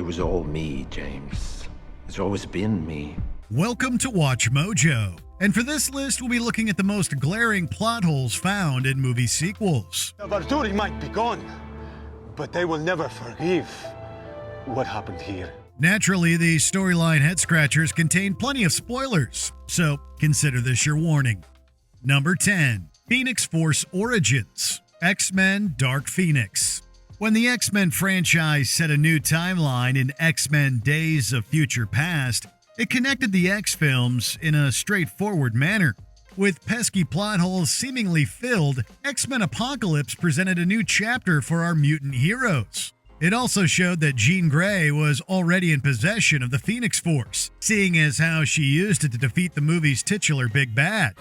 was all me, James. It's always been me. Welcome to Watch Mojo. And for this list, we'll be looking at the most glaring plot holes found in movie sequels. Barturi might be gone, but they will never forgive what happened here. Naturally, these storyline head-scratchers contain plenty of spoilers, so consider this your warning. Number 10. Phoenix Force Origins. X-Men Dark Phoenix. When the X-Men franchise set a new timeline in X-Men Days of Future Past, it connected the X films in a straightforward manner. With pesky plot holes seemingly filled, X-Men Apocalypse presented a new chapter for our mutant heroes. It also showed that Jean Grey was already in possession of the Phoenix Force, seeing as how she used it to defeat the movie's titular big bad.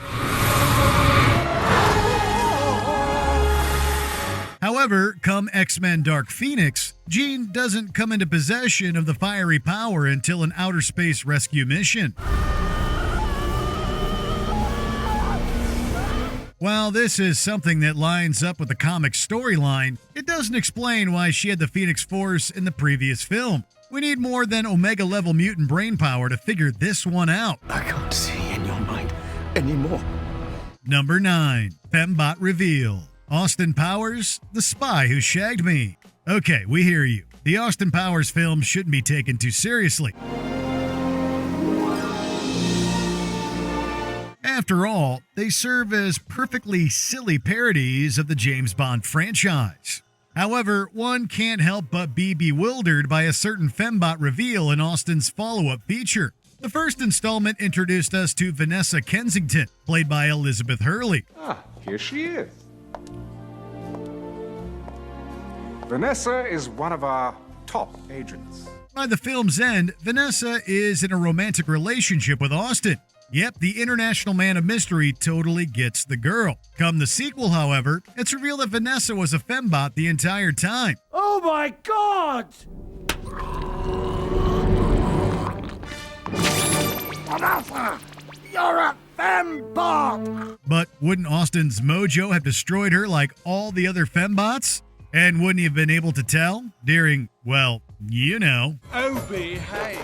However, come X-Men Dark Phoenix, Jean doesn't come into possession of the fiery power until an outer space rescue mission. While this is something that lines up with the comic storyline, it doesn't explain why she had the Phoenix Force in the previous film. We need more than Omega-level mutant brain power to figure this one out. I can't see in your mind anymore. Number 9. Fembot Reveal. Austin Powers, the spy who shagged me. Okay, we hear you. The Austin Powers films shouldn't be taken too seriously. After all, they serve as perfectly silly parodies of the James Bond franchise. However, one can't help but be bewildered by a certain Fembot reveal in Austin's follow-up feature. The first installment introduced us to Vanessa Kensington, played by Elizabeth Hurley. Ah, here she is. Vanessa is one of our top agents. By the film's end, Vanessa is in a romantic relationship with Austin. Yep, the international man of mystery totally gets the girl. Come the sequel, however, it's revealed that Vanessa was a fembot the entire time. Oh my God! Vanessa, you're a fembot! But wouldn't Austin's mojo have destroyed her like all the other fembots? And wouldn't he have been able to tell during, well, you know. Oh, behave.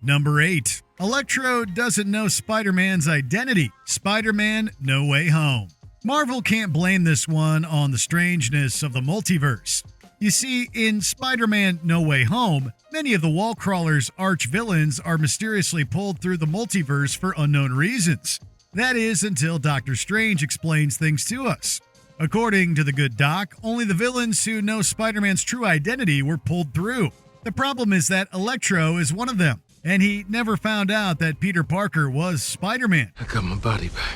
Number 8. Electro doesn't know Spider-Man's identity. Spider-Man No Way Home. Marvel can't blame this one on the strangeness of the multiverse. You see, in Spider-Man No Way Home, many of the wall-crawler's arch-villains are mysteriously pulled through the multiverse for unknown reasons. That is until Doctor Strange explains things to us. According to the good doc, only the villains who know Spider-Man's true identity were pulled through. The problem is that Electro is one of them, and he never found out that Peter Parker was Spider-Man. I got my body back.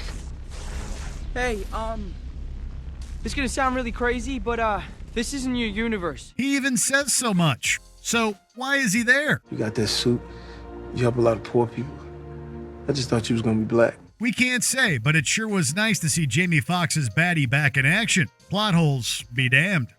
Hey, this is gonna sound really crazy, but this isn't your universe. He even says so much. So why is he there? You got that suit. You help a lot of poor people. I just thought you was gonna be black. We can't say, but it sure was nice to see Jamie Foxx's baddie back in action. Plot holes be damned.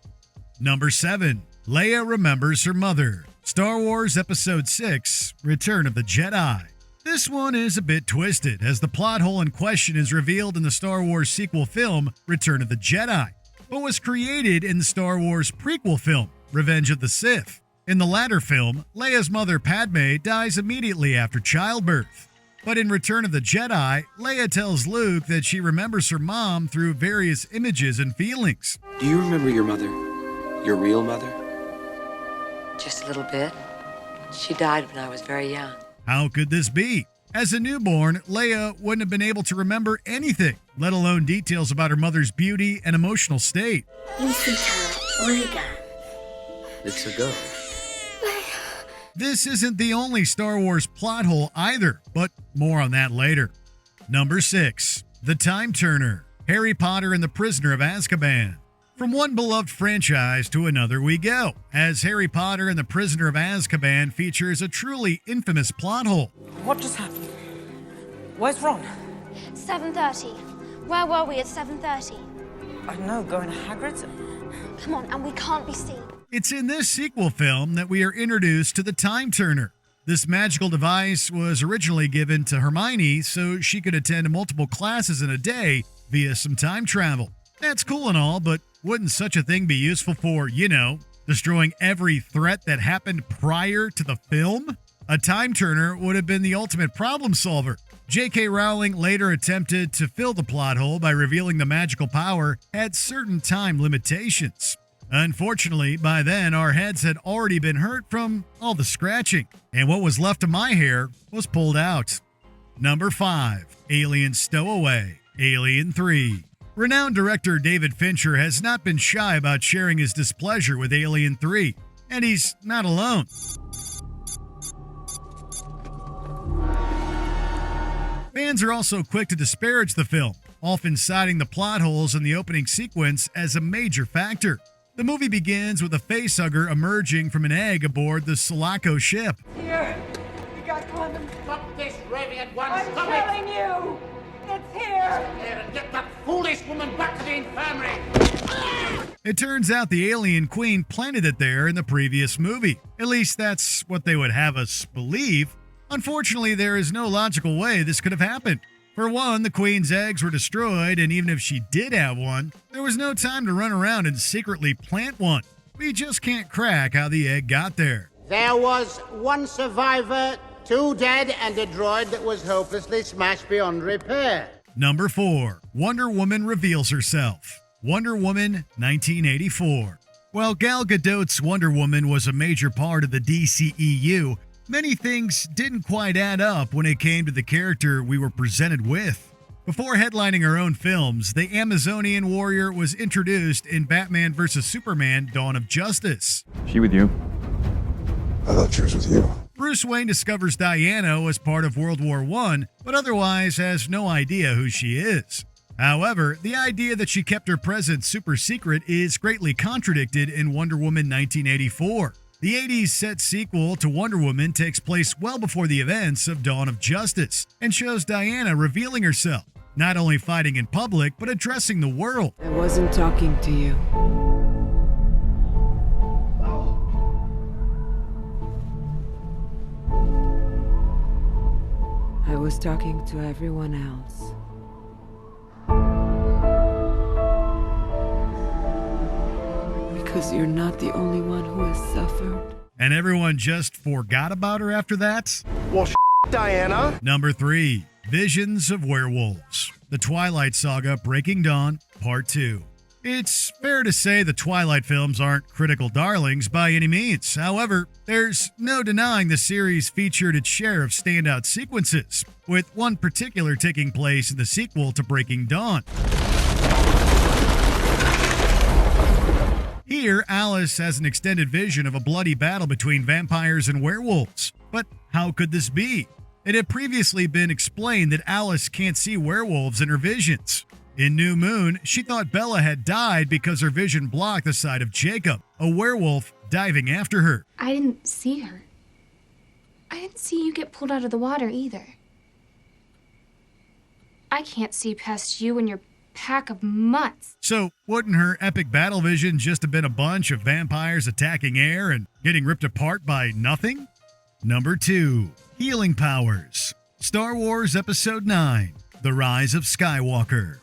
Number 7. Leia remembers her mother. Star Wars Episode 6, Return of the Jedi. This one is a bit twisted, as the plot hole in question is revealed in the Star Wars sequel film, Return of the Jedi, but was created in the Star Wars prequel film, Revenge of the Sith. In the latter film, Leia's mother Padme dies immediately after childbirth. But in Return of the Jedi, Leia tells Luke that she remembers her mom through various images and feelings. Do you remember your mother? Your real mother? Just a little bit. She died when I was very young. How could this be? As a newborn, Leia wouldn't have been able to remember anything, let alone details about her mother's beauty and emotional state. You see her, Oregon. It's a go. This isn't the only Star Wars plot hole either, but more on that later. Number 6. The Time Turner. Harry Potter and the Prisoner of Azkaban. From one beloved franchise to another we go, as Harry Potter and the Prisoner of Azkaban features a truly infamous plot hole. What just happened? Where's Ron? 7:30. Where were we at 7:30? I don't know, going to Hagrid's? Come on, and we can't be seen. It's in this sequel film that we are introduced to the Time Turner. This magical device was originally given to Hermione so she could attend multiple classes in a day via some time travel. That's cool and all, but wouldn't such a thing be useful for, you know, destroying every threat that happened prior to the film? A time turner would have been the ultimate problem solver. J.K. Rowling later attempted to fill the plot hole by revealing the magical power had certain time limitations. Unfortunately, by then, our heads had already been hurt from all the scratching, and what was left of my hair was pulled out. Number 5. Alien Stowaway, Alien 3. Renowned director David Fincher has not been shy about sharing his displeasure with Alien 3, and he's not alone. Fans are also quick to disparage the film, often citing the plot holes in the opening sequence as a major factor. The movie begins with a facehugger emerging from an egg aboard the Sulaco ship. Here! You got condoms? Stop this raving at once! I'm telling you! It's here! Here and get that foolish woman back to the infirmary! It turns out the alien queen planted it there in the previous movie. At least that's what they would have us believe. Unfortunately, there is no logical way this could have happened. For one, the queen's eggs were destroyed, and even if she did have one, there was no time to run around and secretly plant one. We just can't crack how the egg got there. There was one survivor, 2 dead, and a droid that was hopelessly smashed beyond repair. Number 4. Wonder Woman reveals herself. Wonder Woman 1984. While Gal Gadot's Wonder Woman was a major part of the DCEU, many things didn't quite add up when it came to the character we were presented with. Before headlining her own films, the Amazonian warrior was introduced in Batman vs. Superman: Dawn of Justice. She with you? I thought she was with you. Bruce Wayne discovers Diana as part of World War I, but otherwise has no idea who she is. However, the idea that she kept her presence super secret is greatly contradicted in Wonder Woman 1984. The 80s set sequel to Wonder Woman takes place well before the events of Dawn of Justice and shows Diana revealing herself, not only fighting in public but addressing the world. I wasn't talking to you. I was talking to everyone else. Because you're not the only one who has suffered. And everyone just forgot about her after that? Well, Diana. Number 3. Visions of Werewolves. The Twilight Saga: Breaking Dawn, Part 2. It's fair to say the Twilight films aren't critical darlings by any means. However, there's no denying the series featured its share of standout sequences, with one particular taking place in the sequel to Breaking Dawn. Here, Alice has an extended vision of a bloody battle between vampires and werewolves. But how could this be? It had previously been explained that Alice can't see werewolves in her visions. In New Moon, she thought Bella had died because her vision blocked the sight of Jacob, a werewolf diving after her. I didn't see her. I didn't see you get pulled out of the water either. I can't see past you and your pack of mutts. So, wouldn't her epic battle vision just have been a bunch of vampires attacking air and getting ripped apart by nothing? Number 2. Healing Powers. Star Wars Episode 9. The Rise of Skywalker.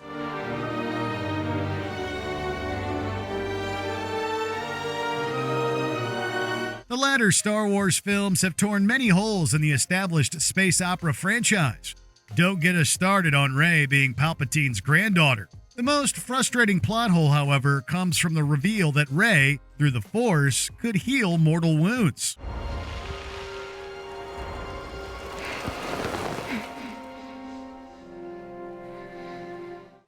The latter Star Wars films have torn many holes in the established space opera franchise. Don't get us started on Rey being Palpatine's granddaughter. The most frustrating plot hole, however, comes from the reveal that Rey, through the Force, could heal mortal wounds.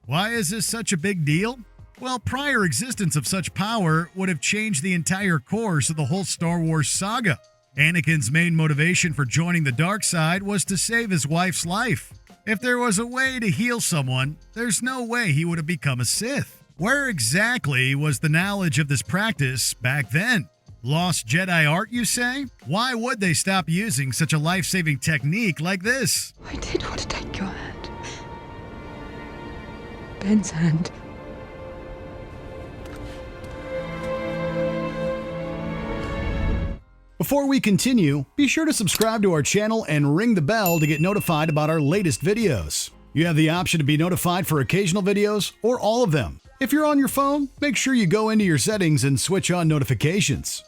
Why is this such a big deal? Well, prior existence of such power would have changed the entire course of the whole Star Wars saga. Anakin's main motivation for joining the dark side was to save his wife's life. If there was a way to heal someone, there's no way he would have become a Sith. Where exactly was the knowledge of this practice back then? Lost Jedi art, you say? Why would they stop using such a life-saving technique like this? I did want to take your hand. Ben's hand. Before we continue, be sure to subscribe to our channel and ring the bell to get notified about our latest videos. You have the option to be notified for occasional videos or all of them. If you're on your phone, make sure you go into your settings and switch on notifications.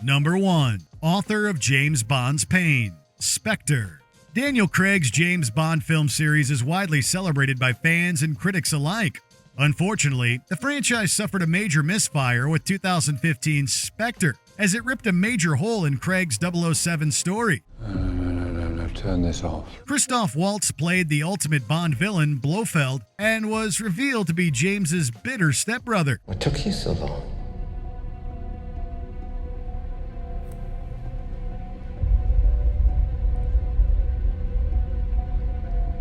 Number 1. Author of James Bond's pain, Spectre. Daniel Craig's James Bond film series is widely celebrated by fans and critics alike. Unfortunately, the franchise suffered a major misfire with 2015's Spectre, as it ripped a major hole in Craig's 007 story. No, turn this off. Christoph Waltz played the ultimate Bond villain, Blofeld, and was revealed to be James's bitter stepbrother. What took you so long?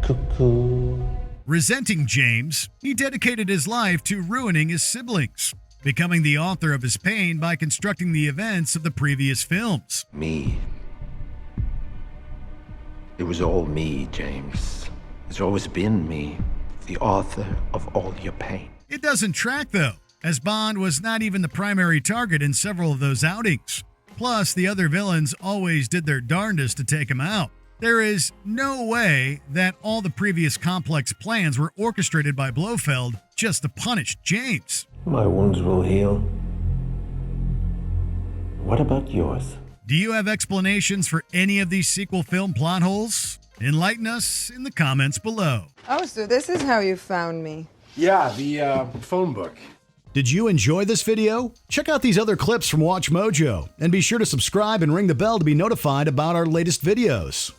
Cuckoo. Resenting James, he dedicated his life to ruining his siblings, becoming the author of his pain by constructing the events of the previous films. Me. It was all me, James. It's always been me, the author of all your pain. It doesn't track, though, as Bond was not even the primary target in several of those outings. Plus, the other villains always did their darndest to take him out. There is no way that all the previous complex plans were orchestrated by Blofeld just to punish James. My wounds will heal. What about yours? Do you have explanations for any of these sequel film plot holes? Enlighten us in the comments below. Oh, so this is how you found me. Yeah, the phone book. Did you enjoy this video? Check out these other clips from WatchMojo and be sure to subscribe and ring the bell to be notified about our latest videos.